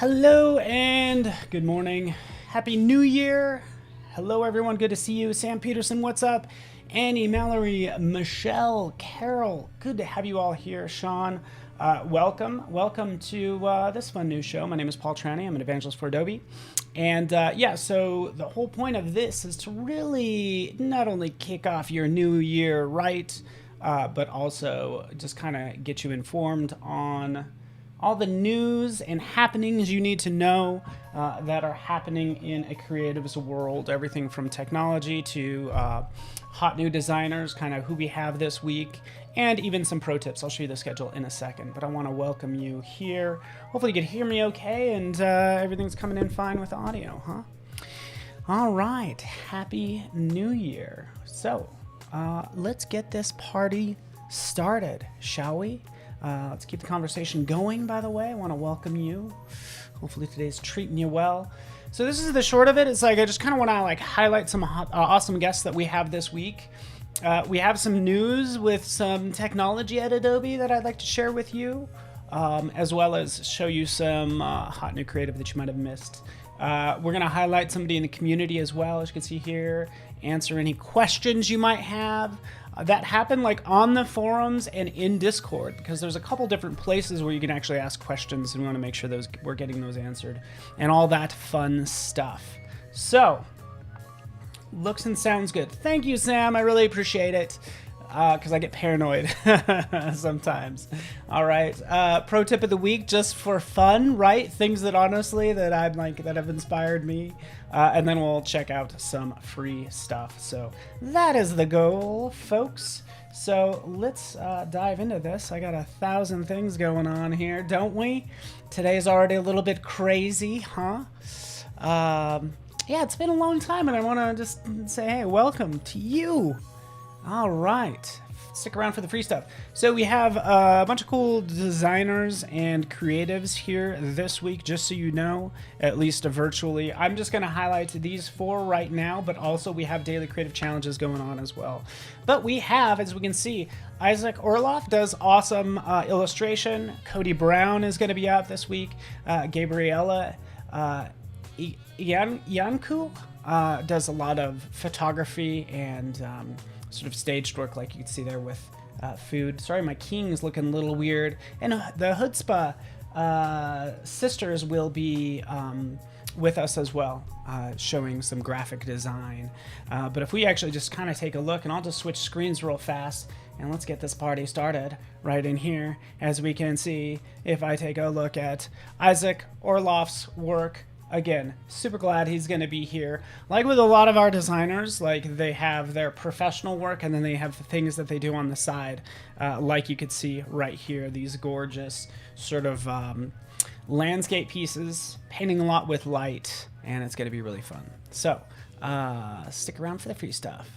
Hello and good morning. Happy New Year. Hello, everyone. Good to see you. Sam Peterson, what's up? Annie, Mallory, Michelle, Carol. Good to have you all here. Sean, welcome. Welcome to this fun new show. My name is Paul Tranny. I'm an evangelist for Adobe. And so the whole point of this is to really not only kick off your new year right, but also just kind of get you informed on all the news and happenings you need to know that are happening in a creative's world. Everything from technology to hot new designers, kind of who we have this week, and even some pro tips. I'll show you the schedule in a second, but I want to welcome you here. Hopefully you can hear me okay and everything's coming in fine with audio, huh? All right, Happy New Year. So let's get this party started, shall we? Let's keep the conversation going, by the way. I want to welcome you. Hopefully today's treating you well. So this is the short of it. It's like I just kind of want to highlight some awesome guests that we have this week. We have some news with some technology at Adobe that I'd like to share with you, as well as show you some hot new creative that you might have missed. We're going to highlight somebody in the community as well, as you can see here, answer any questions you might have that happen on the forums and in Discord, because there's a couple different places where you can actually ask questions, and we want to make sure we're getting those answered and all that fun stuff. So, looks and sounds good. Thank you, Sam. I really appreciate it. Because I get paranoid sometimes. All right. Pro tip of the week, just for fun, right? Things that honestly that have inspired me. And then we'll check out some free stuff. So that is the goal, folks. So let's dive into this. I got 1,000 things going on here, don't we? Today's already a little bit crazy, huh? Yeah, it's been a long time, and I want to just say, hey, welcome to you. All right, stick around for the free stuff. So we have a bunch of cool designers and creatives here this week, just so you know, at least virtually. I'm just going to highlight these 4 right now, but also we have daily creative challenges going on as well. But we have, as we can see, Isaac Orloff does awesome illustration. Cody Brown is going to be out this week. Gabriella Yanku does a lot of photography and sort of staged work, like you can see there with food. Sorry, my king is looking a little weird. And the Chutzpah sisters will be with us as well, showing some graphic design. But if we actually just kind of take a look, and I'll just switch screens real fast, and let's get this party started right in here. As we can see, if I take a look at Isaac Orloff's work, again, super glad he's going to be here. Like with a lot of our designers, they have their professional work and then they have the things that they do on the side. Like you could see right here, these gorgeous sort of landscape pieces, painting a lot with light, and it's going to be really fun. So stick around for the free stuff.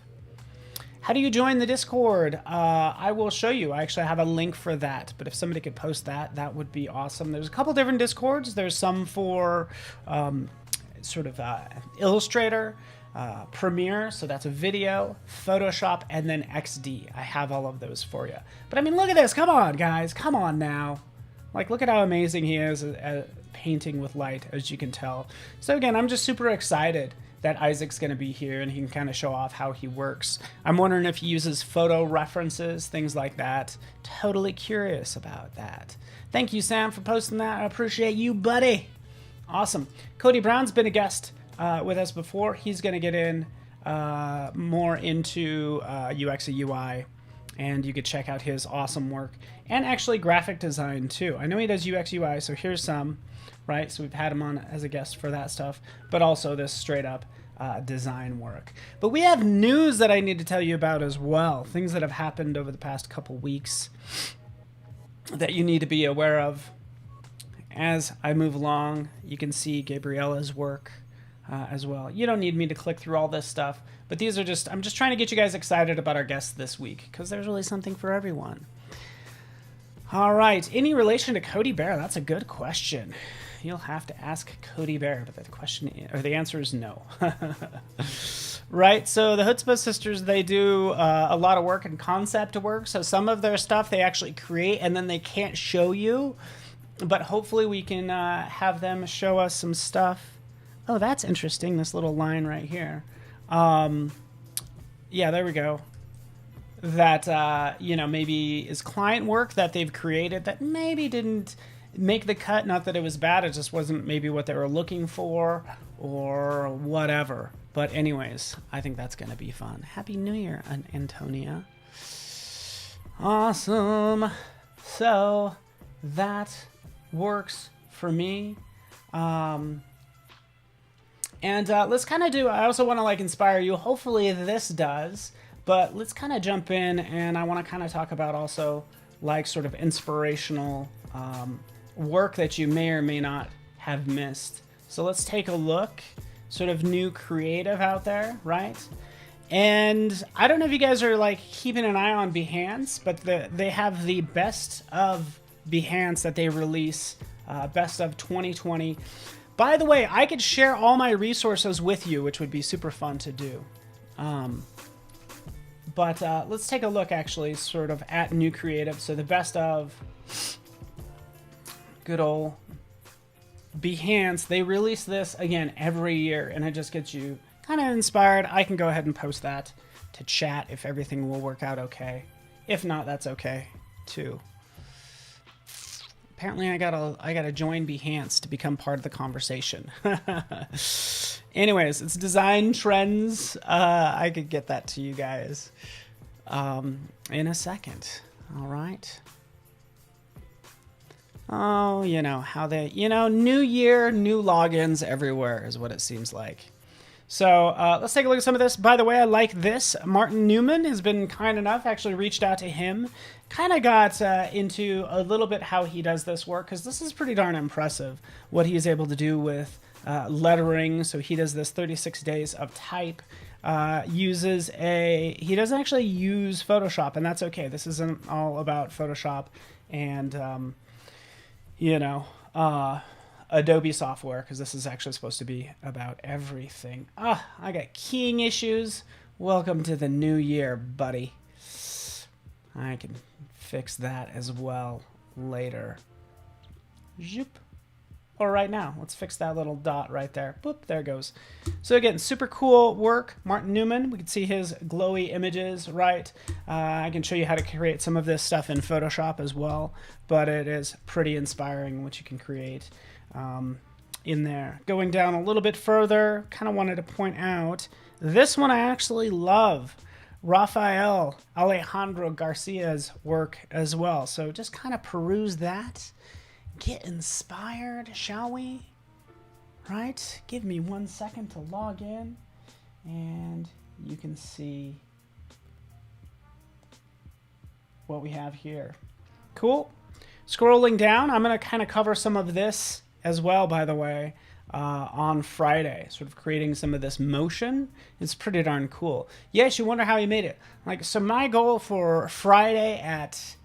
How do you join the Discord? I will show you. I actually have a link for that, but if somebody could post that, that would be awesome. There's a couple different Discords. There's some for Illustrator, Premiere, so that's a video, Photoshop, and then XD. I have all of those for you. But I mean, look at this. Come on, guys. Come on now. Look at how amazing he is at painting with light, as you can tell. So again, I'm just super excited that Isaac's going to be here and he can kind of show off how he works. I'm wondering if he uses photo references, things like that. Totally curious about that. Thank you, Sam, for posting that. I appreciate you, buddy. Awesome. Cody Brown's been a guest with us before. He's going to get in more into UX and UI, and you could check out his awesome work. And actually graphic design, too. I know he does UX UI, so here's some. Right, so we've had him on as a guest for that stuff, but also this straight up design work. But we have news that I need to tell you about as well, things that have happened over the past couple weeks that you need to be aware of. As I move along, you can see Gabriella's work as well. You don't need me to click through all this stuff, but these are I'm just trying to get you guys excited about our guests this week, because there's really something for everyone. All right, any relation to Cody Bear? That's a good question. You'll have to ask Cody Bear, but the answer is no. Right, so the Chutzpah sisters, they do a lot of work in concept work. So some of their stuff they actually create and then they can't show you but hopefully we can have them show us some stuff. Oh, that's interesting, this little line right here. Yeah, there we go. That, you know, maybe is client work that they've created that maybe didn't make the cut. Not that it was bad, it just wasn't maybe what they were looking for or whatever. But anyways, I think that's going to be fun. Happy New Year, Antonia. Awesome. So that works for me. And let's kind of do, I also want to like inspire you. Hopefully this does, but let's kind of jump in, and I want to kind of talk about also like sort of inspirational work that you may or may not have missed. So let's take a look, sort of new creative out there, right? And I don't know if you guys are like keeping an eye on Behance, but they have the best of Behance that they release, best of 2020. By the way, I could share all my resources with you, which would be super fun to do. But let's take a look actually sort of at new creative. So the best of good old Behance. They release this again every year, and it just gets you kind of inspired. I can go ahead and post that to chat if everything will work out okay. If not, that's okay too. Apparently I gotta join Behance to become part of the conversation. Anyways, it's design trends. I could get that to you guys in a second. All right. Oh, you know how they, you know, new year, new logins everywhere is what it seems like. So let's take a look at some of this. By the way, I like this. Martin Newman has been kind enough, actually reached out to him. Kind of got into a little bit how he does this work, because this is pretty darn impressive what he is able to do with lettering. So he does this 36 days of type. He doesn't actually use Photoshop, and that's okay. This isn't all about Photoshop and, you know, Adobe software, because this is actually supposed to be about everything. I got keying issues. Welcome to the new year, buddy. I can fix that as well later. Zoop. Or right now. Let's fix that little dot right there. Boop, there it goes. So again, super cool work. Martin Newman, we can see his glowy images, right? I can show you how to create some of this stuff in Photoshop as well, but it is pretty inspiring what you can create in there. Going down a little bit further, kind of wanted to point out, this one I actually love. Rafael Alejandro Garcia's work as well. So just kind of peruse that. Get inspired, shall we? Right? Give me 1 second to log in, and you can see what we have here. Cool. Scrolling down, I'm going to kind of cover some of this as well, by the way, on Friday, sort of creating some of this motion. It's pretty darn cool. Yes, you wonder how he made it. Like, so my goal for Friday at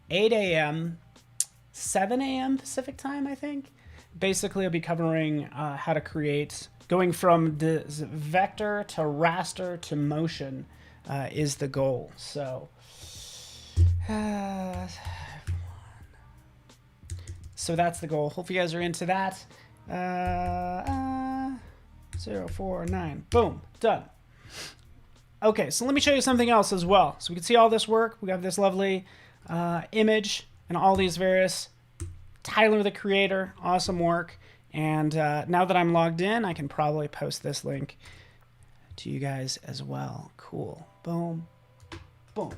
8 a.m., 7 a.m. Pacific time, I think. Basically, I'll be covering how to create, going from vector to raster to motion is the goal. So, so that's the goal. Hope you guys are into that. 049. Boom. Done. Okay, so let me show you something else as well. So we can see all this work. We have this lovely image and all these various Tyler the Creator, awesome work. And now that I'm logged in, I can probably post this link to you guys as well. Cool. Boom. Boom.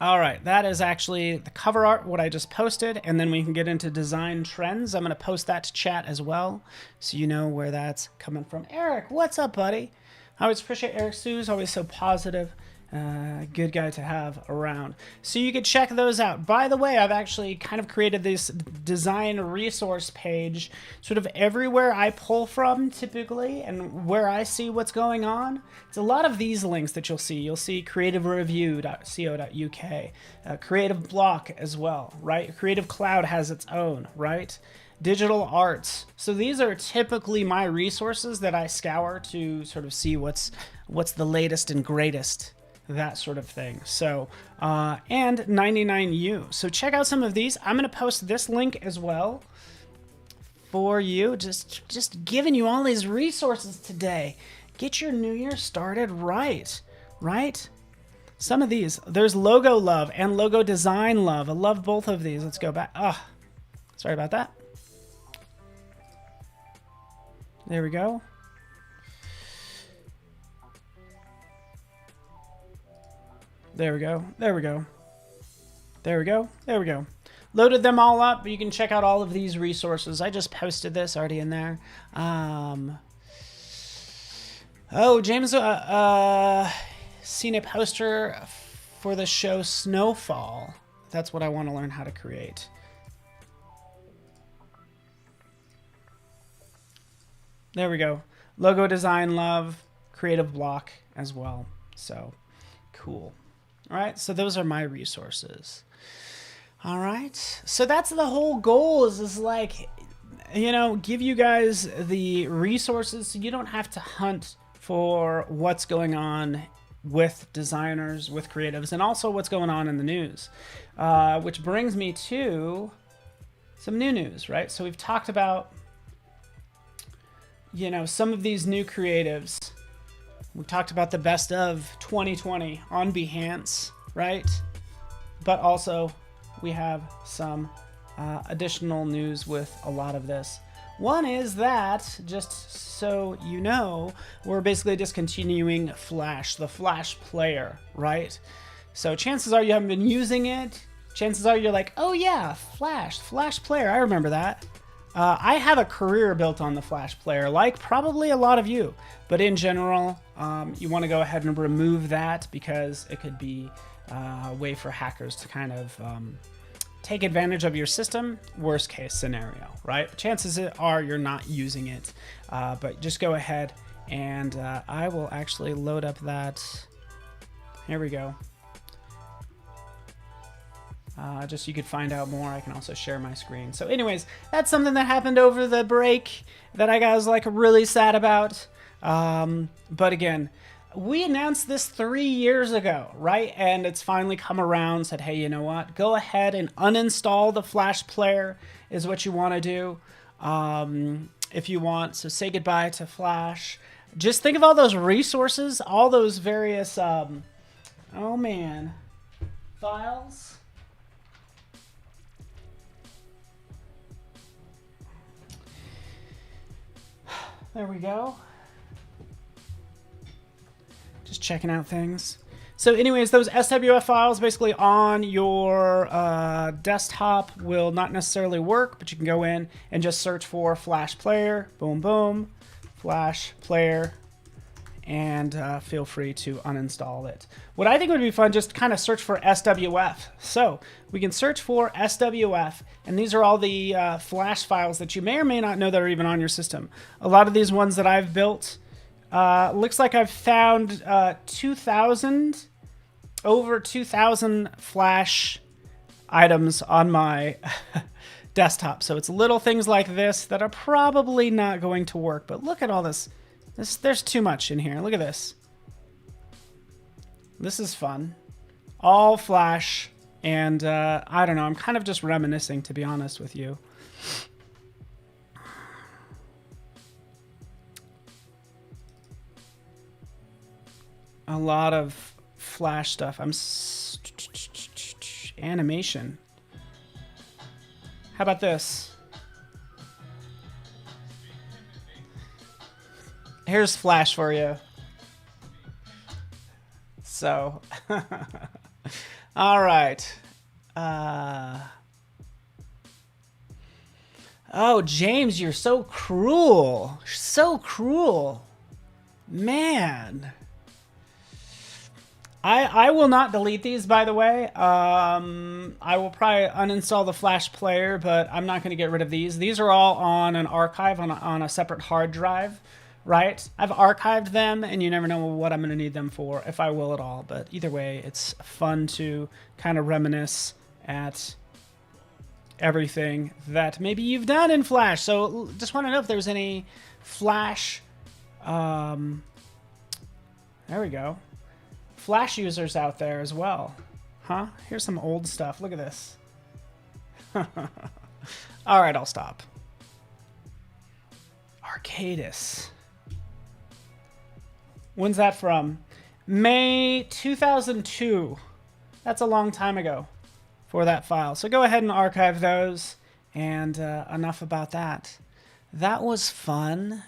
All right, that is actually the cover art, what I just posted, and then we can get into design trends. I'm going to post that to chat as well, so you know where that's coming from. Eric, what's up, buddy? I always appreciate Eric Sue's, always so positive. Good guy to have around. So you could check those out. By the way, I've actually kind of created this design resource page sort of everywhere I pull from typically and where I see what's going on. It's a lot of these links that you'll see. You'll see creativereview.co.uk, Creative Block as well, right? Creative Cloud has its own, right? Digital arts. So these are typically my resources that I scour to sort of see what's the latest and greatest that sort of thing. So, and 99U. So check out some of these. I'm going to post this link as well for you. Just giving you all these resources today. Get your new year started right? Some of these. There's logo love and logo design love. I love both of these. Let's go back. Sorry about that. There we go. There we go. There we go. There we go. There we go. Loaded them all up. You can check out all of these resources. I just posted this already in there. Oh, James, seen a poster for the show Snowfall. That's what I want to learn how to create. There we go. Logo design love, creative block as well. So cool. All right. So those are my resources. All right. So that's the whole goal is like, you know, give you guys the resources so you don't have to hunt for what's going on with designers, with creatives, and also what's going on in the news. Which brings me to some new news, right? So we've talked about, you know, some of these new creatives. We talked about the best of 2020 on Behance, right? But also we have some additional news with a lot of this. One is that, just so you know, we're basically discontinuing Flash, the Flash player, right? So chances are you haven't been using it. Chances are you're like, oh yeah, Flash player, I remember that. I have a career built on the Flash player, like probably a lot of you. But in general, you want to go ahead and remove that because it could be a way for hackers to kind of take advantage of your system. Worst case scenario, right? Chances are you're not using it, but just go ahead and I will actually load up that. Here we go. Just so you could find out more. I can also share my screen. So anyways, that's something that happened over the break that I was like really sad about. But again, we announced this 3 years ago, right? And it's finally come around, said, hey, you know what? Go ahead and uninstall the Flash player is what you want to do if you want. So say goodbye to Flash. Just think of all those resources, all those various, oh man, files. There we go. Just checking out things. So anyways, those SWF files basically on your desktop will not necessarily work, but you can go in and just search for Flash Player. Boom, boom. Flash Player. And feel free to uninstall it. What I think would be fun, just kind of search for SWF. So we can search for SWF, and these are all the Flash files that you may or may not know that are even on your system. A lot of these ones that I've built, looks like I've found over 2,000 Flash items on my desktop. So it's little things like this that are probably not going to work. But look at all this. There's too much in here. Look at this. This is fun. All Flash. And I don't know. I'm kind of just reminiscing, to be honest with you. A lot of Flash stuff. Animation. How about this? Here's Flash for you. So, all right. Oh, James, you're so cruel. So cruel. Man. I will not delete these, by the way. I will probably uninstall the Flash player, but I'm not going to get rid of these. These are all on an archive, on a separate hard drive. Right? I've archived them, and you never know what I'm going to need them for, if I will at all. But either way, it's fun to kind of reminisce at everything that maybe you've done in Flash. So just want to know if there's any Flash... there we go. Flash users out there as well. Huh? Here's some old stuff. Look at this. All right, I'll stop. Arcadis. When's that from? May 2002. That's a long time ago for that file. So go ahead and archive those. And enough about that. That was fun.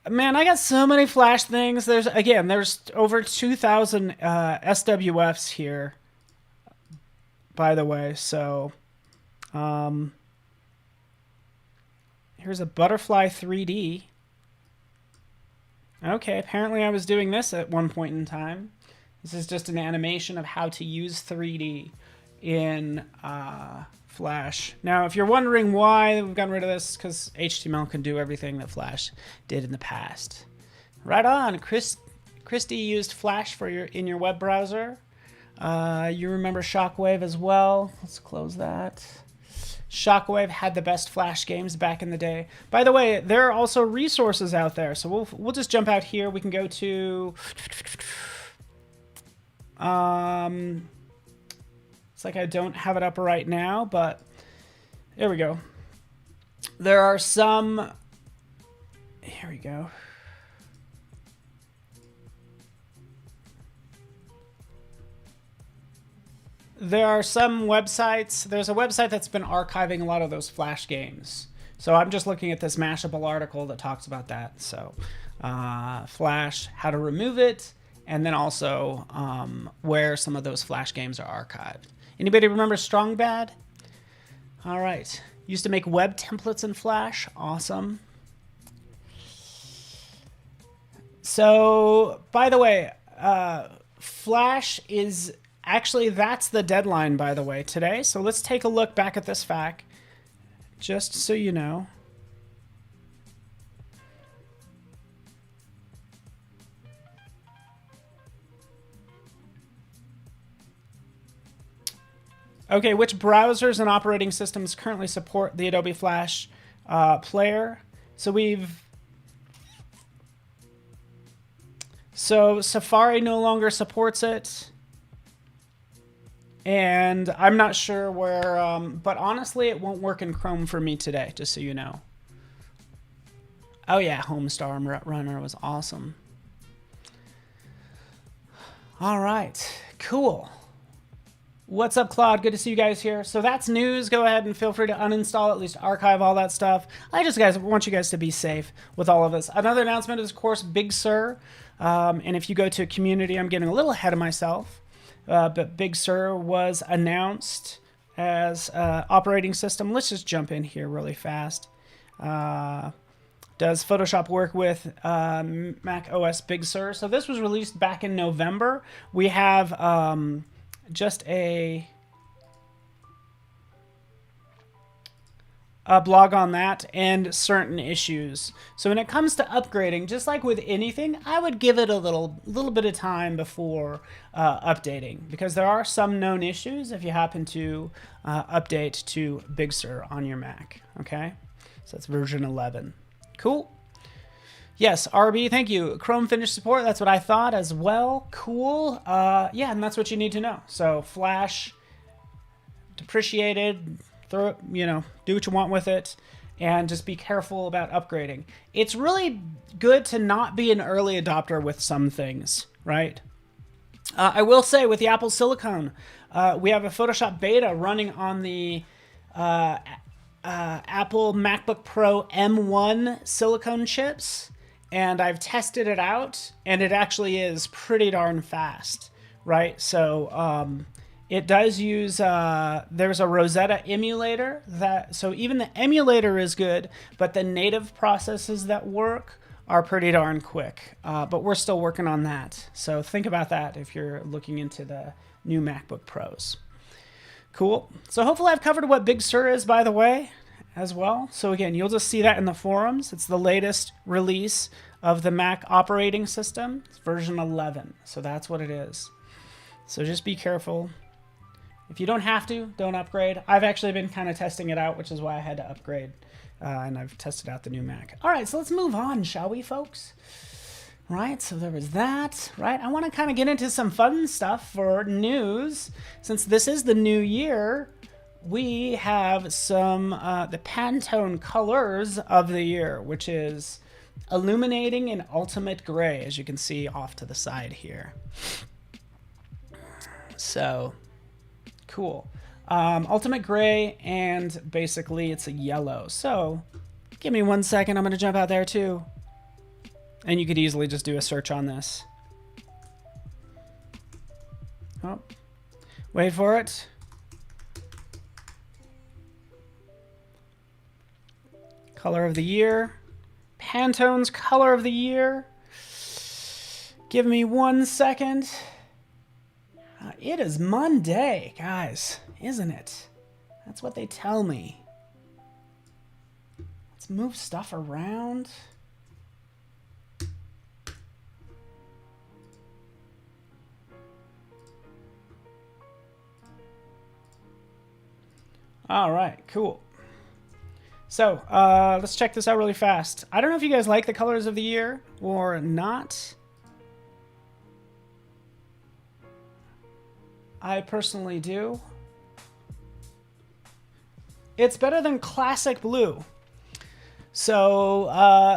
Man, I got so many Flash things. There's over 2,000 SWFs here, by the way. So here's a butterfly 3D. Okay, apparently I was doing this at one point in time. This is just an animation of how to use 3D in Flash. Now, if you're wondering why we've gotten rid of this, because HTML can do everything that Flash did in the past. Right on. Christy used Flash in your web browser. You remember Shockwave as well. Let's close that. Shockwave had the best Flash games back in the day. By the way, there are also resources out there. So we'll just jump out here. We can go to... It's like I don't have it up right now, but there we go. There are some... Here we go. There are some websites. There's a website that's been archiving a lot of those Flash games. So I'm just looking at this Mashable article that talks about that. So Flash, how to remove it, and then also where some of those Flash games are archived. Anybody remember Strong Bad? All right. Used to make web templates in Flash. Awesome. So, by the way, Flash is... Actually, that's the deadline, by the way, today. So let's take a look back at this fact, just so you know. Okay, which browsers and operating systems currently support the Adobe Flash player? So Safari no longer supports it. And I'm not sure where, but honestly, it won't work in Chrome for me today, just so you know. Oh yeah, Homestar Runner was awesome. All right, cool. What's up, Claude? Good to see you guys here. So that's news. Go ahead and feel free to uninstall, at least archive all that stuff. I just want you guys to be safe with all of this. Another announcement is, of course, Big Sur. And if you go to community, I'm getting a little ahead of myself. But Big Sur was announced as operating system. Let's just jump in here really fast. Does Photoshop work with Mac OS Big Sur? So this was released back in November. We have just a blog on that and certain issues. So when it comes to upgrading, just like with anything, I would give it a little bit of time before updating, because there are some known issues if you happen to update to Big Sur on your Mac. Okay, so that's version 11. Cool. Yes, RB, thank you. Chrome finished support, that's what I thought as well. Cool. Yeah, and that's what you need to know. So Flash depreciated, throw it, do what you want with it, and just be careful about upgrading. It's really good to not be an early adopter with some things, right? I will say with the Apple Silicone, we have a Photoshop beta running on the Apple MacBook Pro M1 silicone chips. And I've tested it out, and it actually is pretty darn fast, right? So it does use, there's a Rosetta emulator, so even the emulator is good, but the native processes that work are pretty darn quick. But we're still working on that. So think about that if you're looking into the new MacBook Pros. Cool. So hopefully I've covered what Big Sur is, by the way, as well. So again, you'll just see that in the forums. It's the latest release of the Mac operating system. It's version 11. So that's what it is. So just be careful. If you don't have to, don't upgrade. I've actually been kind of testing it out, which is why I had to upgrade. And I've tested out the new Mac. All right, so let's move on, shall we, folks? right? So there was that, right? I want to kind of get into some fun stuff for news. Since this is the new year, we have some, the Pantone colors of the year, which is Illuminating and Ultimate Gray, as you can see off to the side here. So, cool. Ultimate Gray, and basically it's a yellow. So, give me 1 second. I'm going to jump out there too. And you could easily just do a search on this. Oh, wait for it. Color of the year. Pantone's color of the year. Give me 1 second. It is Monday, guys, isn't it? That's what they tell me. Let's move stuff around. All right, cool. So let's check this out really fast. I don't know if you guys like the colors of the year or not. I personally do. It's better than classic blue. So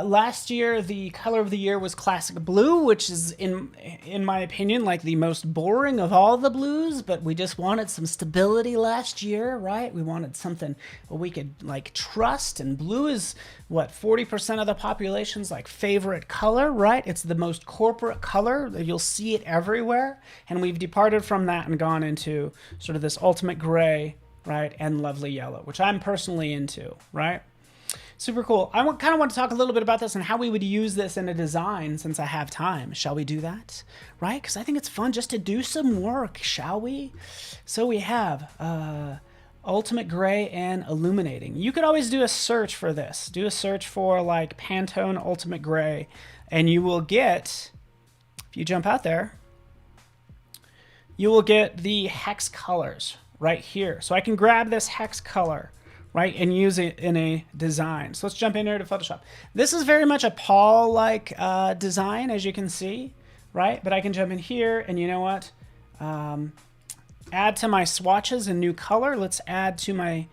last year, the color of the year was classic blue, which is, in my opinion, like the most boring of all the blues. But we just wanted some stability last year, right? We wanted something we could like trust. And blue is what, 40% of the population's like favorite color, right? It's the most corporate color. You'll see it everywhere. And we've departed from that and gone into sort of this ultimate gray, right, and lovely yellow, which I'm personally into, right? Super cool. I kind of want to talk a little bit about this and how we would use this in a design since I have time. Shall we do that? Right? Because I think it's fun just to do some work, shall we? So we have Ultimate Gray and Illuminating. You could always do a search for this. Do a search for like Pantone Ultimate Gray, and you will get, if you jump out there, you will get the hex colors right here. So I can grab this hex color, right, and use it in a design. So let's jump in here to Photoshop. This is very much a Paul-like design, as you can see, right? But I can jump in here, and you know what? Add to my swatches a new color. Let's add to my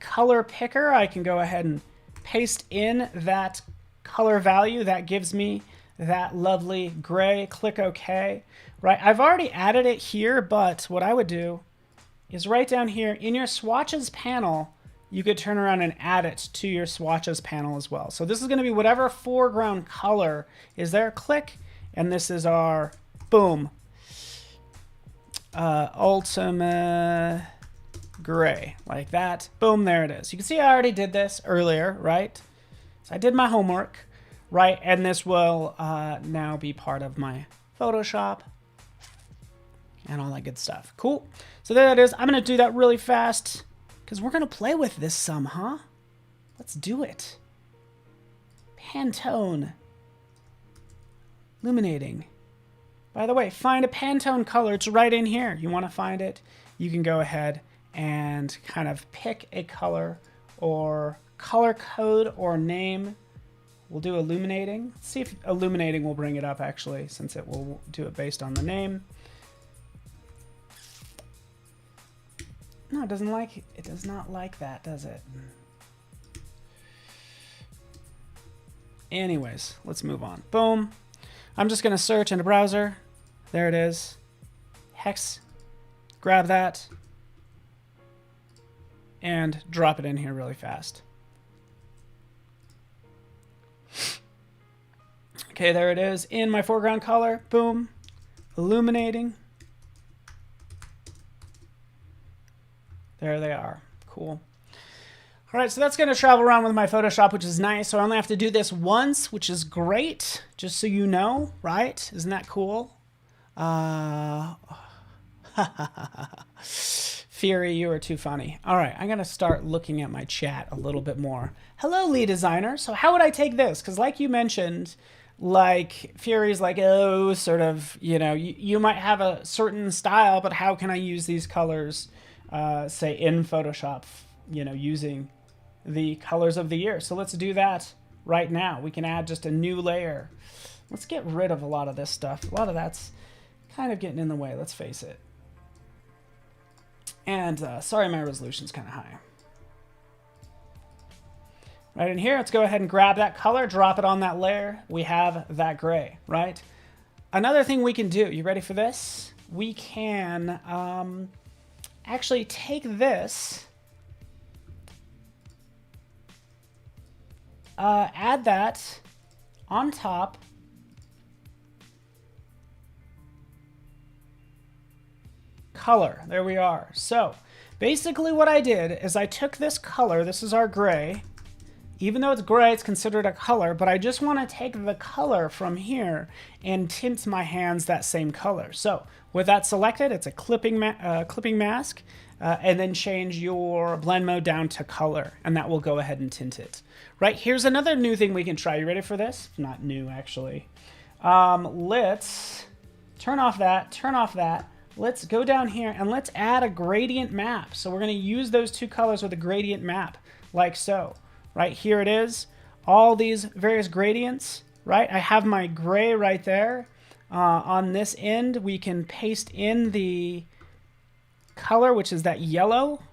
color picker. I can go ahead and paste in that color value. That gives me that lovely gray. Click OK, right? I've already added it here, but what I would do is right down here in your swatches panel, you could turn around and add it to your swatches panel as well. So this is going to be whatever foreground color is there. Click, and this is our, boom, ultimate gray, like that. Boom, there it is. You can see I already did this earlier, right? So I did my homework, right? And this will now be part of my Photoshop and all that good stuff. Cool. So there it is. I'm going to do that really fast because we're going to play with this some, huh? Let's do it. Pantone. Illuminating. By the way, find a Pantone color. It's right in here. You want to find it, you can go ahead and kind of pick a color or color code or name. We'll do Illuminating. Let's see if Illuminating will bring it up, actually, since it will do it based on the name. No, it doesn't like it. It does not like that, does it? Anyways, let's move on. Boom. I'm just going to search in a browser. There it is. Hex. Grab that. And drop it in here really fast. Okay, there it is. In my foreground color. Boom. Illuminating. There they are. Cool. All right, so that's going to travel around with my Photoshop, which is nice. So I only have to do this once, which is great, just so you know, right? Isn't that cool? Fury, you are too funny. All right, I'm going to start looking at my chat a little bit more. Hello, Lee Designer. So how would I take this? Because like you mentioned, like Fury's like, oh, sort of, you know, you might have a certain style, but how can I use these colors, say, in Photoshop, you know, using the colors of the year? So let's do that right now. We can add just a new layer. Let's get rid of a lot of this stuff. A lot of that's kind of getting in the way, let's face it. And sorry, my resolution's kind of high. Right in here, let's go ahead and grab that color, drop it on that layer. We have that gray, right? Another thing we can do, you ready for this? We can actually take this, add that on top color. There we are. So basically what I did is I took this color, this is our gray. Even though it's gray, it's considered a color, but I just want to take the color from here and tint my hands that same color. So with that selected, it's a clipping mask, and then change your blend mode down to color, and that will go ahead and tint it. Right, here's another new thing we can try. You ready for this? Not new, actually. Let's turn off that, turn off that. Let's go down here and let's add a gradient map. So we're going to use those two colors with a gradient map, like so. Right, here it is, all these various gradients, right? I have my gray right there. On this end, we can paste in the color, which is that yellow.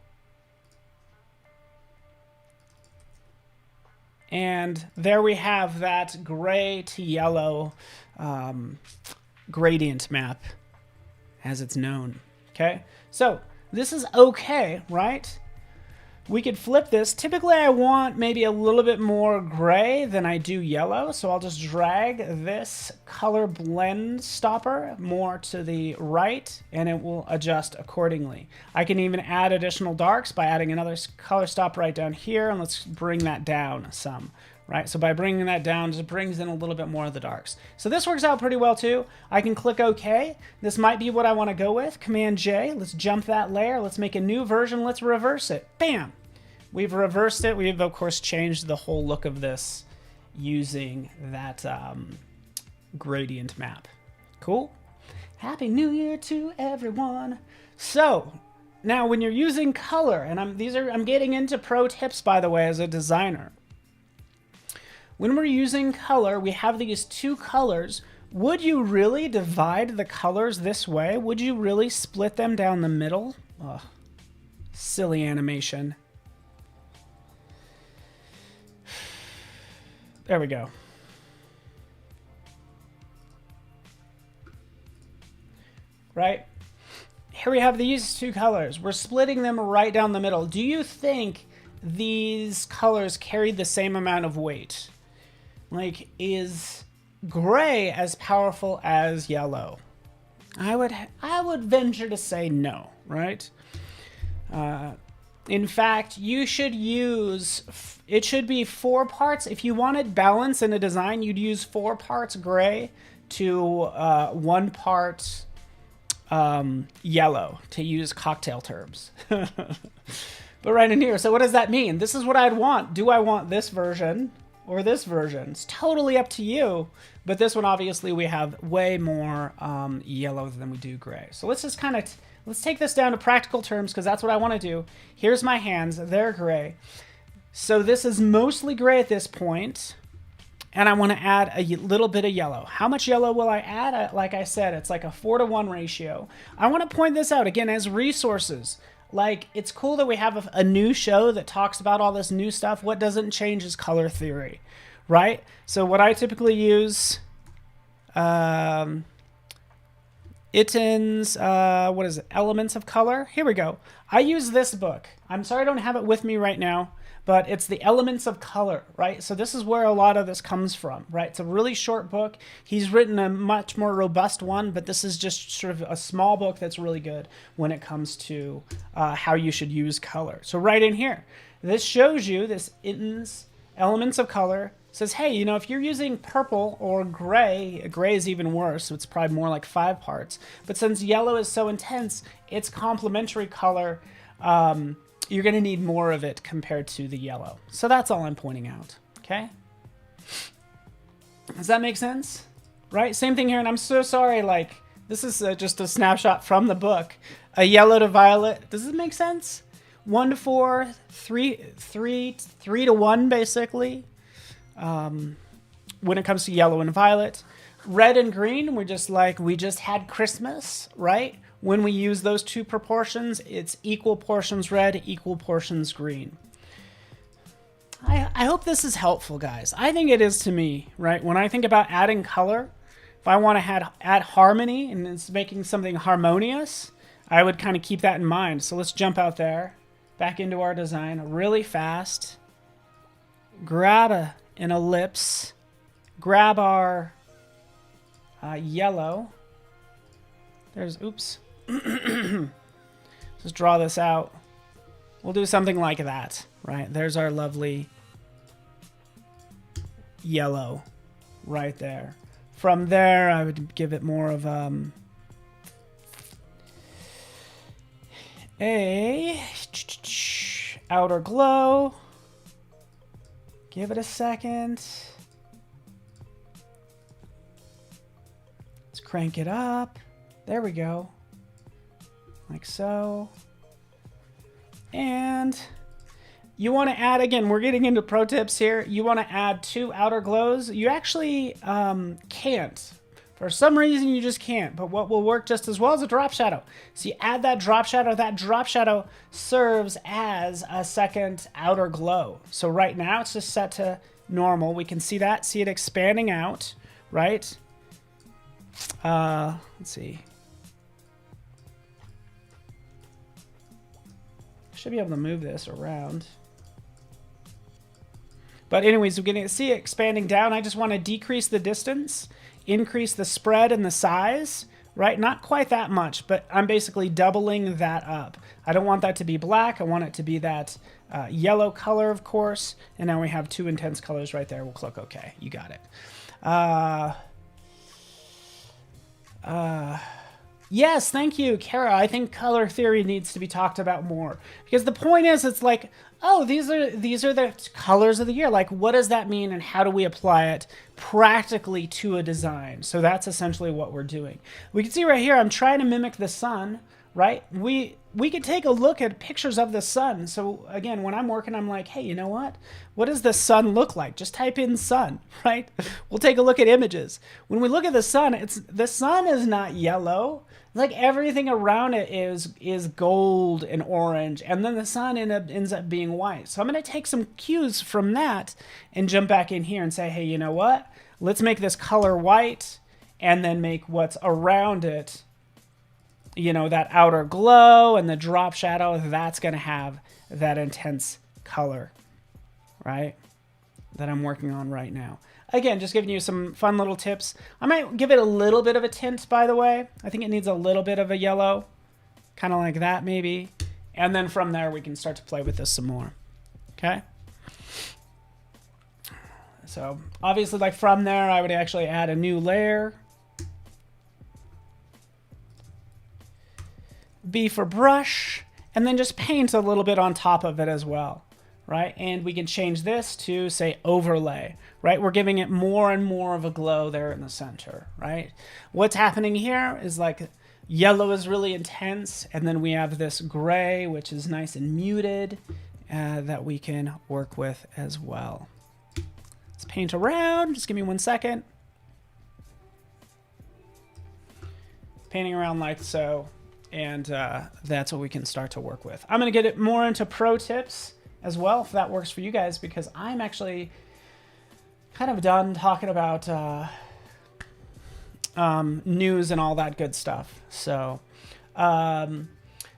And there we have that gray to yellow gradient map, as it's known, okay? So this is okay, right? We could flip this. Typically, I want maybe a little bit more gray than I do yellow, so I'll just drag this color blend stopper more to the right, and it will adjust accordingly. I can even add additional darks by adding another color stop right down here, and let's bring that down some. Right, so by bringing that down, just brings in a little bit more of the darks. So this works out pretty well too. I can click OK. This might be what I want to go with. Command J. Let's jump that layer. Let's make a new version. Let's reverse it. Bam! We've reversed it. We've, of course, changed the whole look of this using that gradient map. Cool. Happy New Year to everyone. So now when you're using color, and I'm getting into pro tips, by the way, as a designer. When we're using color, we have these two colors. Would you really divide the colors this way? Would you really split them down the middle? Ugh, silly animation. There we go. Right? Here we have these two colors. We're splitting them right down the middle. Do you think these colors carry the same amount of weight? Like, is gray as powerful as yellow? I would venture to say no, right? In fact, you should use, it should be 4 parts. If you wanted balance in a design, you'd use 4 parts gray to 1 part yellow, to use cocktail terms. But right in here, so what does that mean? This is what I'd want. Do I want this version or this version? It's totally up to you. But this one, obviously, we have way more yellow than we do gray. So let's just kind of, let's take this down to practical terms, because that's what I want to do. Here's my hands. They're gray. So this is mostly gray at this point. And I want to add a little bit of yellow. How much yellow will I add? Like I said, it's like a 4-to-1 ratio. I want to point this out, again, as resources. Like, it's cool that we have a new show that talks about all this new stuff. What doesn't change is color theory, right? So what I typically use, Itten's, what is it? Elements of Color. Here we go. I use this book. I'm sorry I don't have it with me right now, but it's the Elements of Color, right? So this is where a lot of this comes from, right? It's a really short book. He's written a much more robust one, but this is just sort of a small book that's really good when it comes to how you should use color. So right in here, this shows you, this Itten's Elements of Color says, hey, you know, if you're using purple or gray is even worse, so it's probably more like 5 parts. But since yellow is so intense, it's complementary color. You're going to need more of it compared to the yellow. So that's all I'm pointing out, okay? Does that make sense? Right? Same thing here, and I'm so sorry, like, this is just a snapshot from the book. A yellow to violet. Does it make sense? 1 to 4, 3 to 1, basically, when it comes to yellow and violet. red and green, we're just like, we just had Christmas, right? When we use those two proportions, it's equal portions red, equal portions green. I hope this is helpful, guys. I think it is to me, right? When I think about adding color, if I want to add harmony and it's making something harmonious, I would kind of keep that in mind. So let's jump out there, back into our design really fast. Grab an ellipse, grab our yellow. There's, oops. Just draw this out. We'll do something like that, right? There's our lovely yellow right there. From there, I would give it more of a outer glow. Give it a second. Let's crank it up. There we go. Like so. And you want to add, again, we're getting into pro tips here. You want to add 2 outer glows. You actually can't. For some reason, you just can't. But what will work just as well is a drop shadow. So you add that drop shadow. That drop shadow serves as a second outer glow. So right now, it's just set to normal. We can see that. See it expanding out, right? Let's see. Should be able to move this around. But anyways, we're going to see it expanding down. I just want to decrease the distance, increase the spread and the size, right? Not quite that much, but I'm basically doubling that up. I don't want that to be black. I want it to be that yellow color, of course. And now we have 2 intense colors right there. We'll click OK. You got it. Yes, thank you, Kara. I think color theory needs to be talked about more. Because the point is, it's like, oh, these are the colors of the year. Like, what does that mean and how do we apply it practically to a design? So that's essentially what we're doing. We can see right here, I'm trying to mimic the sun, right? We could take a look at pictures of the sun. So again, when I'm working, I'm like, hey, you know what? What does the sun look like? Just type in sun, right? We'll take a look at images. When we look at the sun is not yellow. Like everything around it is gold and orange, and then the sun ends up being white. So I'm going to take some cues from that and jump back in here and say, hey, you know what? Let's make this color white and then make what's around it, you know, that outer glow and the drop shadow. That's going to have that intense color, right? That I'm working on right now. Again, just giving you some fun little tips. I might give it a little bit of a tint, by the way. I think it needs a little bit of a yellow, kind of like that maybe. And then from there, we can start to play with this some more. Okay? So obviously, like from there, I would actually add a new layer. B for brush, and then just paint a little bit on top of it as well. Right? And we can change this to, say, overlay, right? We're giving it more and more of a glow there in the center, right? What's happening here is like yellow is really intense, and then we have this gray, which is nice and muted, that we can work with as well. Let's paint around. Just give me 1 second. Painting around like so, and that's what we can start to work with. I'm going to get it more into pro tips as well, if that works for you guys, because I'm actually kind of done talking about news and all that good stuff. So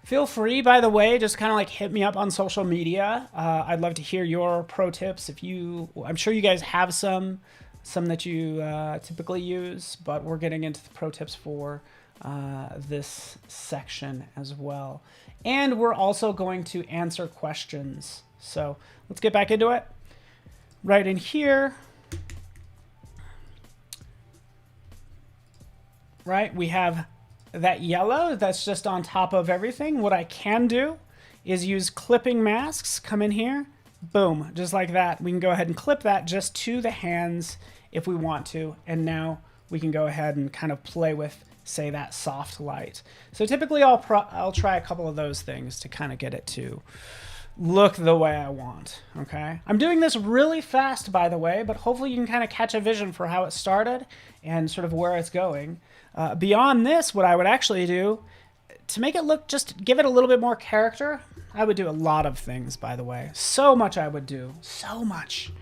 feel free, by the way, just kind of like hit me up on social media. I'd love to hear your pro tips. I'm sure you guys have some that you typically use, but we're getting into the pro tips for this section as well. And we're also going to answer questions. So let's get back into it. Right in here, right, we have that yellow that's just on top of everything. What I can do is use clipping masks. Come in here, boom, just like that. We can go ahead and clip that just to the hands if we want to. And now we can go ahead and kind of play with, say, that soft light. So typically I'll try a couple of those things to kind of get it to look the way I want, okay? I'm doing this really fast, by the way, but hopefully you can kind of catch a vision for how it started and sort of where it's going. Beyond this, what I would actually do to make it look, just give it a little bit more character, I would do a lot of things, by the way. So much I would do. So much.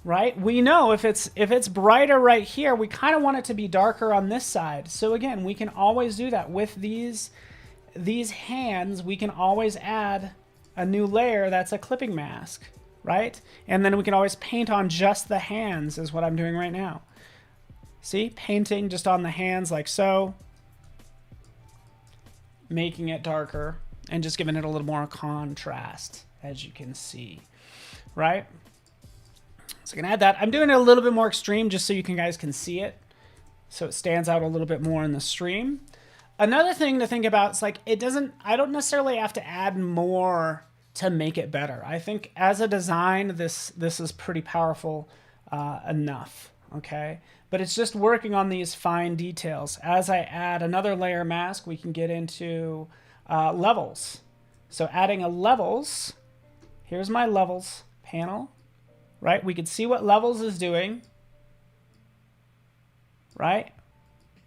Right? We know if it's brighter right here, we kind of want it to be darker on this side. So again, we can always do that. With these hands, we can always add a new layer that's a clipping mask, right? And then we can always paint on just the hands is what I'm doing right now. See? Painting just on the hands like so. Making it darker and just giving it a little more contrast, as you can see, right? So I can add that. I'm doing it a little bit more extreme just so you guys can see it. So it stands out a little bit more in the stream. Another thing to think about is like, I don't necessarily have to add more to make it better. I think as a design, this is pretty powerful enough, okay? But it's just working on these fine details. As I add another layer mask, we can get into levels. So adding a levels, here's my levels panel, right? We can see what levels is doing, right?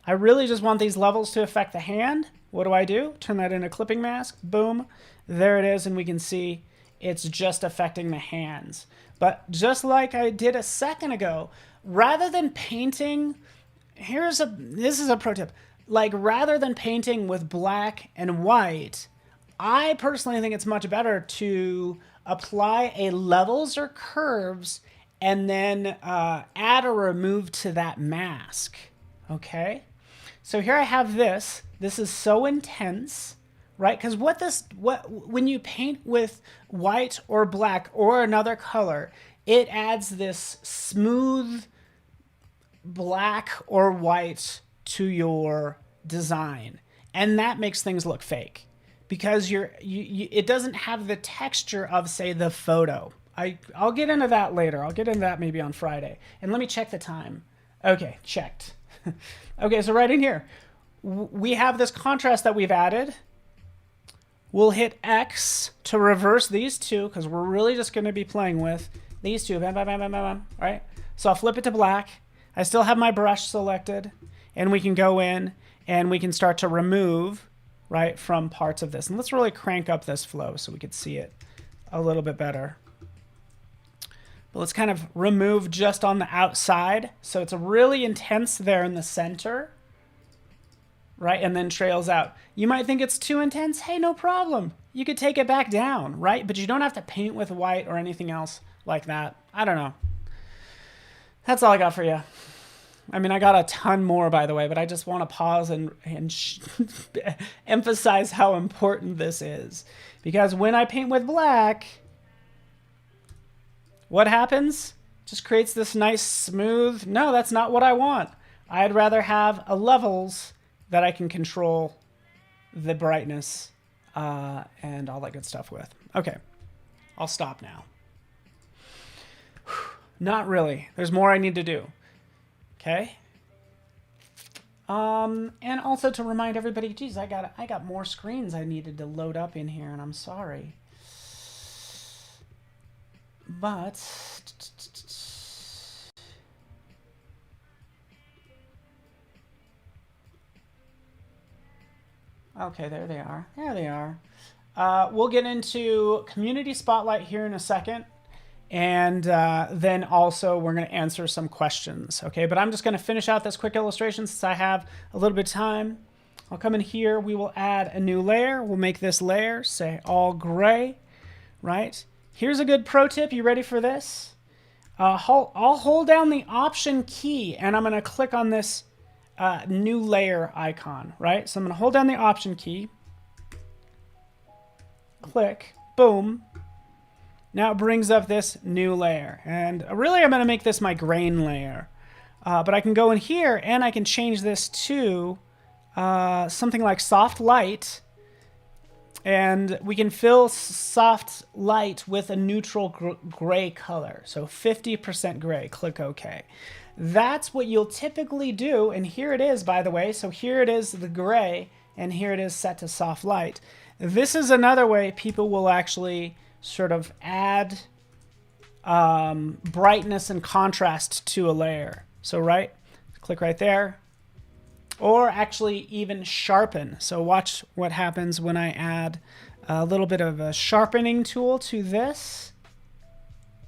I really just want these levels to affect the hand. What do? Turn that into clipping mask, boom. There it is, and we can see it's just affecting the hands. But just like I did a second ago, rather than painting, this is a pro tip. Like rather than painting with black and white, I personally think it's much better to apply a levels or curves and then add or remove to that mask. Okay? So here I have this. This is so intense, right? Because when you paint with white or black or another color, it adds this smooth black or white to your design, and that makes things look fake because it doesn't have the texture of, say, the photo. I'll get into that later. I'll get into that maybe on Friday. And let me check the time. Okay, checked. Okay, so right in here, we have this contrast that we've added. We'll hit X to reverse these two because we're really just going to be playing with these two. Bam, bam, bam, bam, bam, bam. Right? So I'll flip it to black. I still have my brush selected, and we can go in and we can start to remove, right, from parts of this. And let's really crank up this flow so we could see it a little bit better. But let's kind of remove just on the outside. So it's really intense there in the center, right? And then trails out. You might think it's too intense. Hey, no problem. You could take it back down, right? But you don't have to paint with white or anything else like that. I don't know. That's all I got for you. I mean, I got a ton more, by the way, but I just want to pause and emphasize how important this is. Because when I paint with black, what happens? Just creates this nice smooth, no, that's not what I want. I'd rather have a levels that I can control the brightness and all that good stuff with. Okay, I'll stop now. Not really. There's more I need to do. Okay. And also to remind everybody, geez, I got more screens I needed to load up in here, and I'm sorry. But okay, there they are. There they are. We'll get into Community Spotlight here in a second. And then also we're going to answer some questions, okay? But I'm just going to finish out this quick illustration since I have a little bit of time. I'll come in here. We will add a new layer. We'll make this layer, say, all gray, right? Here's a good pro tip. You ready for this? I'll hold down the Option key, and I'm going to click on this new layer icon, right? So I'm going to hold down the Option key. Click. Boom. Now it brings up this new layer. And really, I'm going to make this my grain layer. But I can go in here, and I can change this to something like soft light. And we can fill soft light with a neutral gray color. So 50% gray. Click OK. That's what you'll typically do. And here it is, by the way. So here it is, the gray. And here it is set to soft light. This is another way people will actually sort of add brightness and contrast to a layer. So click right there, or actually even sharpen. So watch what happens when I add a little bit of a sharpening tool to this.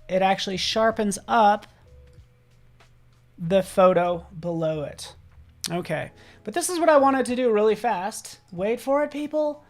It actually sharpens up the photo below it. Okay, but this is what I wanted to do really fast. Wait for it, people.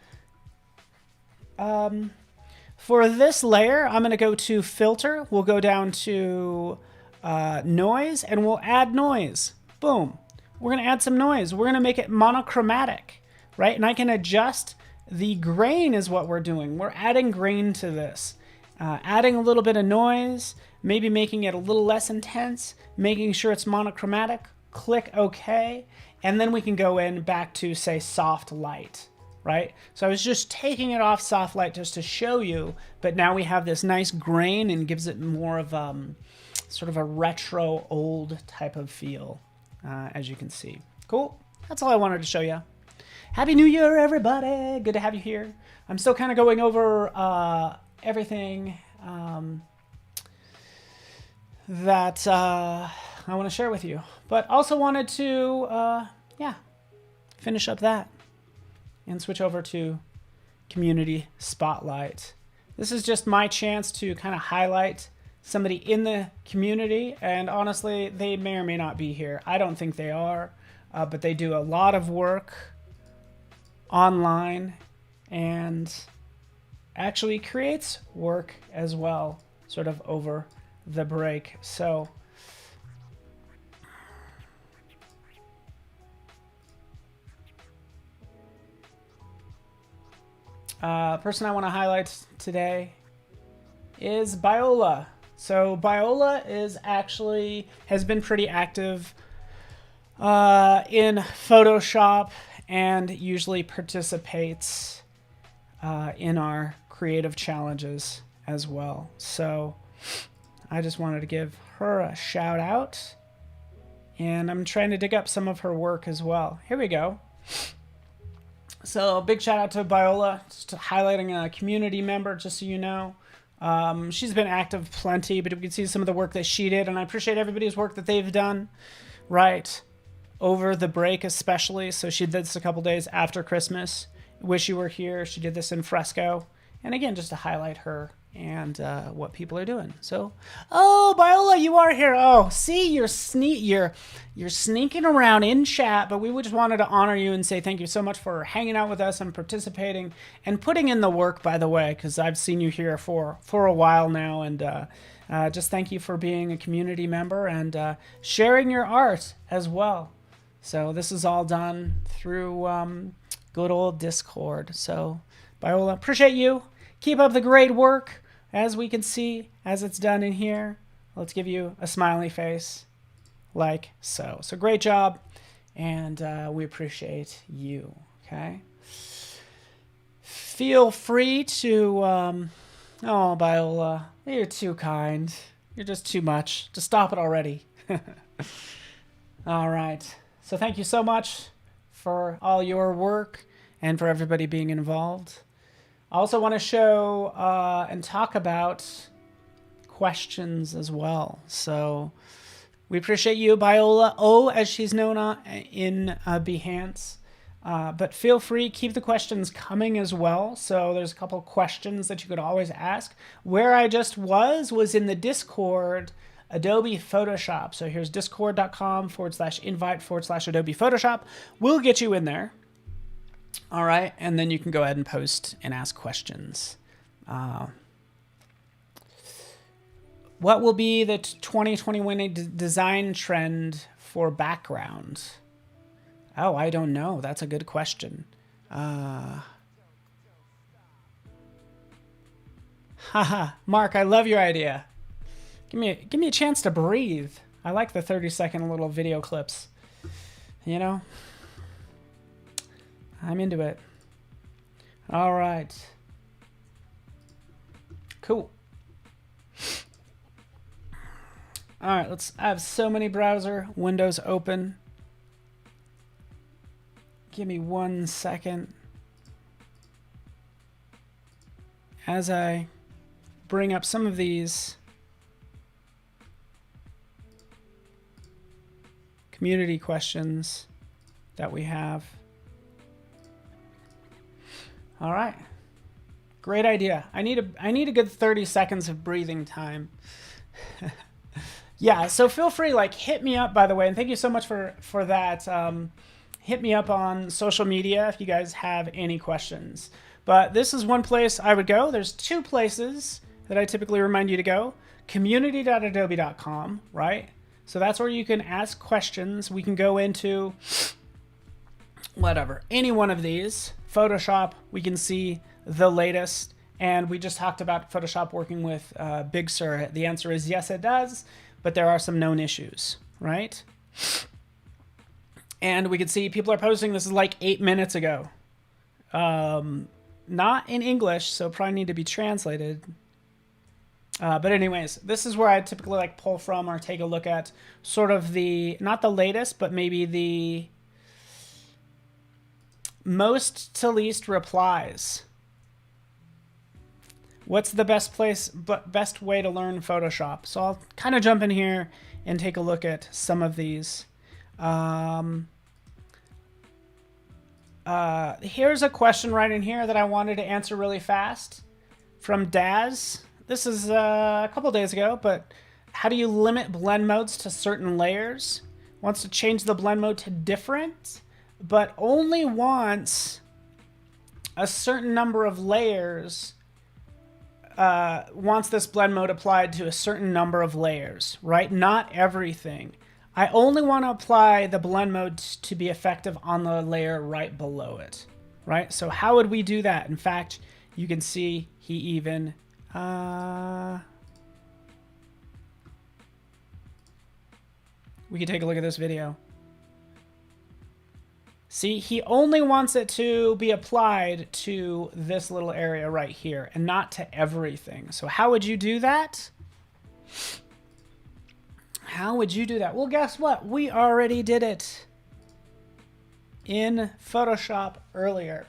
For this layer, I'm going to go to Filter. We'll go down to Noise, and we'll add noise. Boom. We're going to add some noise. We're going to make it monochromatic, right? And I can adjust the grain is what we're doing. We're adding grain to this. Adding a little bit of noise, maybe making it a little less intense, making sure it's monochromatic. Click OK. And then we can go in back to, say, soft light. Right? So I was just taking it off soft light just to show you, but now we have this nice grain and gives it more of sort of a retro old type of feel, as you can see. Cool. That's all I wanted to show you. Happy New Year, everybody. Good to have you here. I'm still kind of going over everything that I want to share with you, but also wanted to, finish up that and switch over to Community Spotlight. This is just my chance to kind of highlight somebody in the community, and honestly, they may or may not be here. I don't think they are, but they do a lot of work online and actually creates work as well, sort of over the break. So person I want to highlight today is Biola. So Biola has been pretty active in Photoshop and usually participates in our creative challenges as well. So I just wanted to give her a shout out, and I'm trying to dig up some of her work as well. Here we go. So big shout out to Biola, just highlighting a community member, just so you know. She's been active plenty, but we can see some of the work that she did, and I appreciate everybody's work that they've done, right, over the break especially. So she did this a couple days after Christmas. Wish you were here. She did this in fresco. And again, just to highlight her and what people are doing. So, oh, Biola, you are here. Oh, see, you're sneaking around in chat, but we just wanted to honor you and say thank you so much for hanging out with us and participating and putting in the work, by the way, because I've seen you here for a while now, and just thank you for being a community member and sharing your art as well. So this is all done through good old Discord. So, Biola, appreciate you. Keep up the great work. As we can see, as it's done in here, let's give you a smiley face like so. So great job, and we appreciate you, okay? Feel free to, oh, Biola, you're too kind. You're just too much. Just stop it already. All right. So thank you so much for all your work and for everybody being involved. I also want to show and talk about questions as well. So we appreciate you, Biola O, as she's known in Behance. But feel free, keep the questions coming as well. So there's a couple questions that you could always ask. Where I just was in the Discord, Adobe Photoshop. So here's discord.com/invite/Adobe Photoshop. We'll get you in there. All right, and then you can go ahead and post and ask questions. What will be the 2021 design trend for background? Oh, I don't know. That's a good question. Haha, Mark, I love your idea. Give me a chance to breathe. I like the 30-second little video clips. You know? I'm into it. All right. Cool. All right, I have so many browser windows open. Give me 1 second as I bring up some of these community questions that we have. All right. Great idea. I need a good 30 seconds of breathing time. Yeah, so feel free, like, hit me up, by the way, and thank you so much for that. Hit me up on social media if you guys have any questions. But this is one place I would go. There's two places that I typically remind you to go. Community.adobe.com, right? So that's where you can ask questions. We can go into whatever, any one of these. Photoshop, we can see the latest. And we just talked about Photoshop working with Big Sur. The answer is yes, it does, but there are some known issues, right? And we can see people are posting, this is like 8 minutes ago. Not in English, so probably need to be translated. But anyways, this is where I typically like pull from or take a look at sort of the, not the latest, but maybe the most to least replies. What's the best way to learn Photoshop? So I'll kind of jump in here and take a look at some of these. Here's a question right in here that I wanted to answer really fast from Daz. This is a couple days ago, but how do you limit blend modes to certain layers? Wants to change the blend mode to different, but only wants a certain number of layers. Wants this blend mode applied to a certain number of layers, right? Not everything. I only want to apply the blend mode to be effective on the layer right below it, right? So how would we do that? In fact, you can see he even... we can take a look at this video. See, he only wants it to be applied to this little area right here and not to everything. So how would you do that? How would you do that? Well, guess what? We already did it in Photoshop earlier.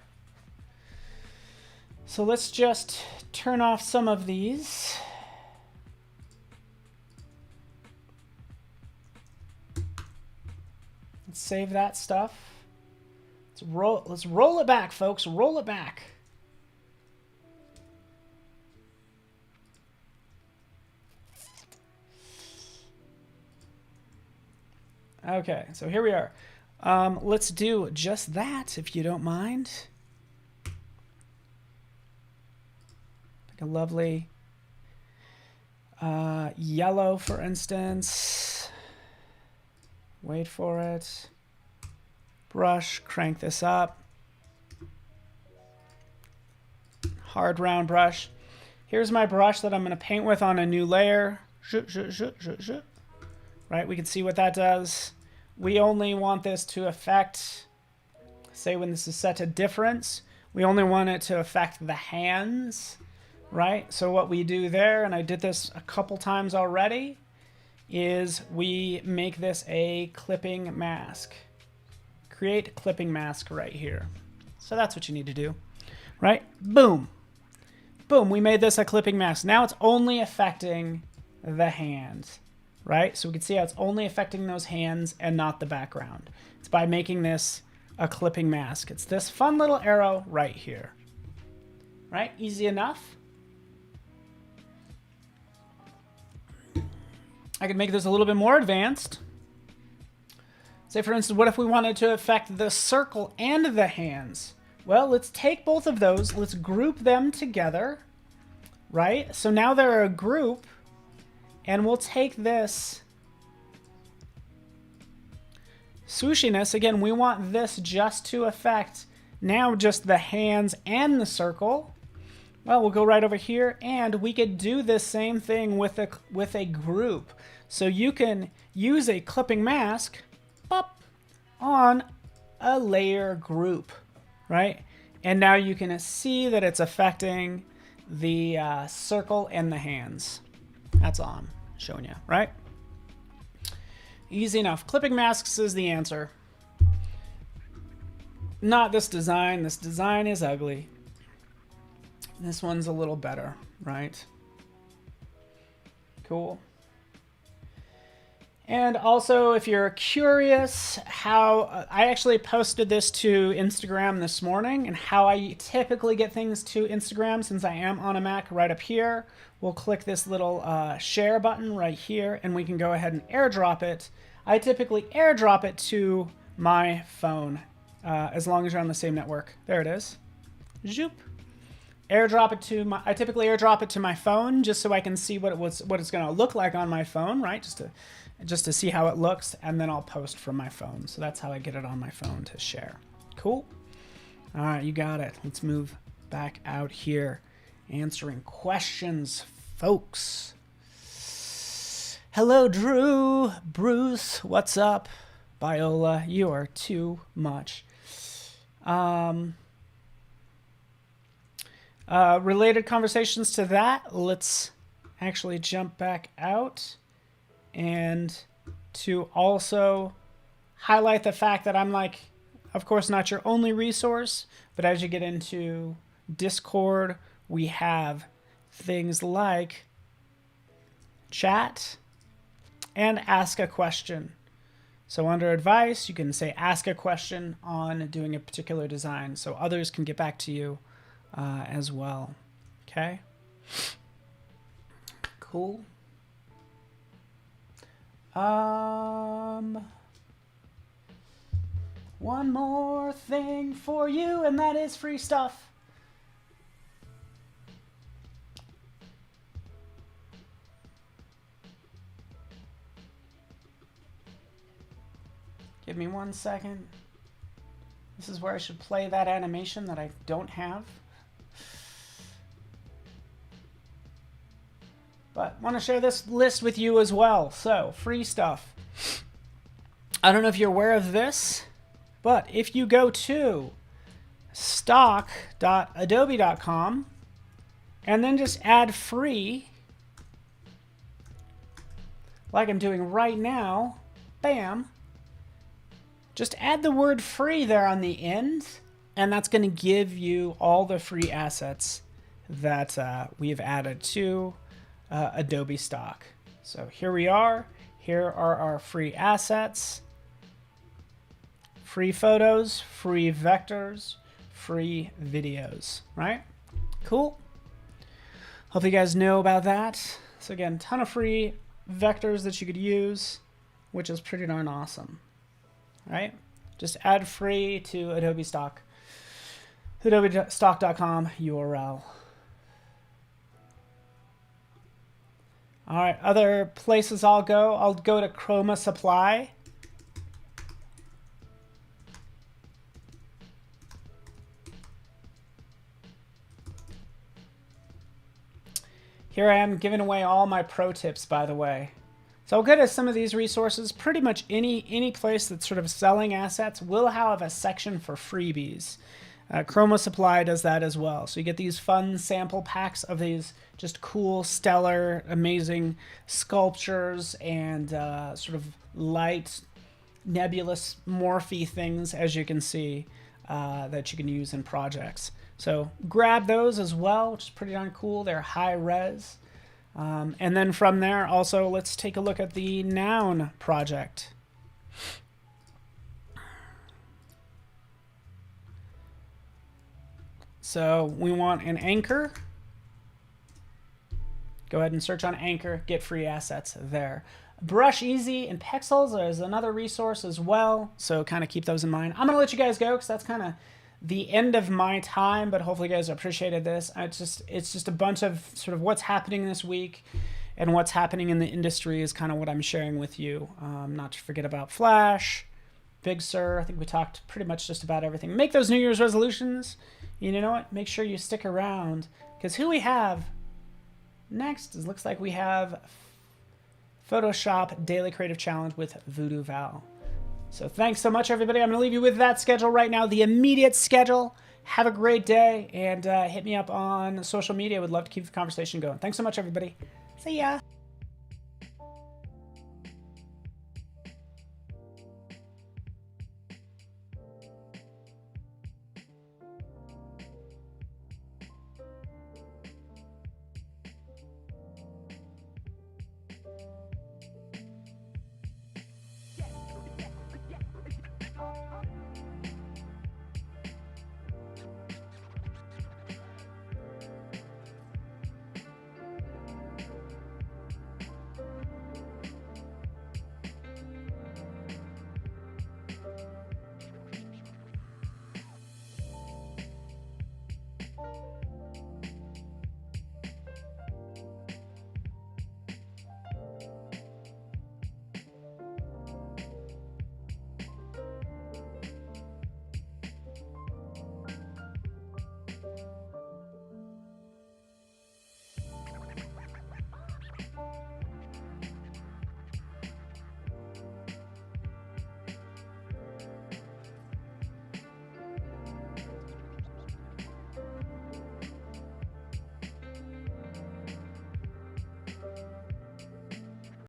So let's just turn off some of these. Let's save that stuff. Let's roll it back, folks. Roll it back. Okay, so here we are. Let's do just that, if you don't mind. Like a lovely yellow, for instance. Wait for it. Brush, crank this up. Hard round brush. Here's my brush that I'm going to paint with on a new layer. Right, we can see what that does. We only want this to affect, say when this is set to difference, we only want it to affect the hands, right? So what we do there, and I did this a couple times already, is we make this a clipping mask. Create clipping mask right here. So that's what you need to do, right? Boom. Boom, we made this a clipping mask. Now it's only affecting the hand, right? So we can see how it's only affecting those hands and not the background. It's by making this a clipping mask. It's this fun little arrow right here, right? Easy enough. I could make this a little bit more advanced. Say, for instance, what if we wanted to affect the circle and the hands? Well, let's take both of those. Let's group them together, right? So now they're a group, and we'll take this swooshiness. Again, we want this just to affect now just the hands and the circle. Well, we'll go right over here, and we could do this same thing with a group. So you can use a clipping mask on a layer group, right? And now you can see that it's affecting the circle and the hands. That's all I'm showing you, right? Easy enough. Clipping masks is the answer. Not this design. This design is ugly. This one's a little better, right? Cool. And also, if you're curious how I actually posted this to Instagram this morning and how I typically get things to Instagram since I am on a Mac right up here, we'll click this little share button right here and we can go ahead and airdrop it. I typically airdrop it to my phone as long as you're on the same network. There it is. Zoop. Airdrop it to my. I typically airdrop it to my phone just so I can see what it's going to look like on my phone, right? Just to see how it looks, and then I'll post from my phone. So that's how I get it on my phone to share. Cool. All right, you got it. Let's move back out here, answering questions, folks. Hello, Drew, Bruce. What's up, Biola? You are too much. Related conversations to that, let's actually jump back out and to also highlight the fact that I'm like, of course, not your only resource, but as you get into Discord, we have things like chat and ask a question. So under advice, you can say ask a question on doing a particular design so others can get back to you as well. Okay. Cool. One more thing for you, and that is free stuff. Give me 1 second. This is where I should play that animation that I don't have. But want to share this list with you as well. So, free stuff. I don't know if you're aware of this, but if you go to stock.adobe.com and then just add free, like I'm doing right now, bam, just add the word free there on the end, and that's going to give you all the free assets that we've added to Adobe Stock. So here we are. Here are our free assets. Free photos, free vectors, free videos, right? Cool. Hope you guys know about that. So again, ton of free vectors that you could use, which is pretty darn awesome, right? Just add free to Adobe Stock, adobestock.com URL. All right, other places I'll go to Chroma Supply. Here I am giving away all my pro tips, by the way. So I'll go to some of these resources. Pretty much any place that's sort of selling assets will have a section for freebies. Chroma Supply does that as well. So you get these fun sample packs of these just cool, stellar, amazing sculptures and sort of light, nebulous, morphy things, as you can see, that you can use in projects. So grab those as well, which is pretty darn cool. They're high res. And then from there, also, let's take a look at the Noun project. So we want an anchor. Go ahead and search on anchor, get free assets there. Brush Easy and Pexels is another resource as well. So kind of keep those in mind. I'm going to let you guys go because that's kind of the end of my time, but hopefully you guys appreciated this. It's just a bunch of sort of what's happening this week and what's happening in the industry is kind of what I'm sharing with you. Not to forget about Flash, Big Sur. I think we talked pretty much just about everything. Make those New Year's resolutions. You know what? Make sure you stick around because who we have next is looks like we have Photoshop Daily Creative Challenge with Voodoo Val. So thanks so much, everybody. I'm going to leave you with that schedule right now, the immediate schedule. Have a great day and hit me up on social media. I would love to keep the conversation going. Thanks so much, everybody. See ya.